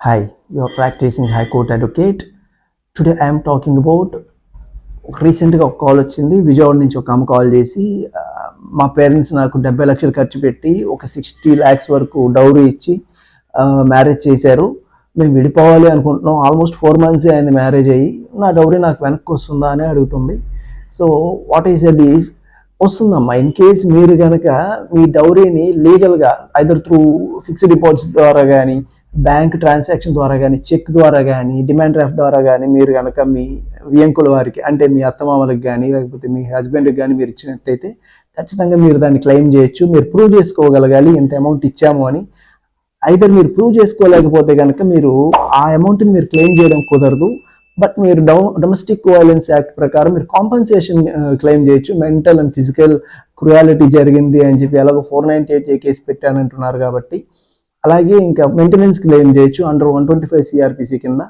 Hi, you are practicing High Court Advocate. Today I am talking about రీసెంట్గా ఒక call వచ్చింది. విజయవాడ నుంచి ఒక ఆమె కాల్ చేసి మా పేరెంట్స్ నాకు 70 లక్షలు ఖర్చు పెట్టి ఒక 60 lakhs వరకు డౌరీ ఇచ్చి మ్యారేజ్ చేశారు. మేము విడిపోవాలి అనుకుంటున్నాం. ఆల్మోస్ట్ 4 months అయింది మ్యారేజ్ అయ్యి. నా డౌరీ నాకు వెనక్కి వస్తుందా అని అడుగుతుంది. So what is said is వస్తుందమ్మా. ఇన్ కేస్ మీరు కనుక మీ డౌరీని లీగల్గా ఐదర్ త్రూ ఫిక్స్డ్ డిపాజిట్ ద్వారా కానీ, బ్యాంక్ ట్రాన్సాక్షన్ ద్వారా కానీ, చెక్ ద్వారా కానీ, డిమాండ్ డ్రాఫ్ట్ ద్వారా కానీ మీరు కనుక మీ వియంకుల వారికి అంటే మీ అత్తమామలకు కానీ లేకపోతే మీ హస్బెండ్కి కానీ మీరు ఇచ్చినట్టయితే ఖచ్చితంగా మీరు దాన్ని క్లెయిమ్ చేయొచ్చు. మీరు ప్రూవ్ చేసుకోగలగాలి ఇంత అమౌంట్ ఇచ్చాము అని. అయితే మీరు ప్రూవ్ చేసుకోలేకపోతే కనుక మీరు ఆ అమౌంట్ని మీరు క్లెయిమ్ చేయడం కుదరదు. బట్ మీరు డొమెస్టిక్ వైలెన్స్ యాక్ట్ ప్రకారం మీరు కాంపన్సేషన్ క్లెయిమ్ చేయొచ్చు. మెంటల్ అండ్ ఫిజికల్ క్రుయాలిటీ జరిగింది అని చెప్పి ఎలాగో 498A కేసు పెట్టానంటున్నారు కాబట్టి. అలాగే ఇంకా మెయింటెనెన్స్ క్లెయిమ్ చేయొచ్చు అండర్ 125 CRPC కింద.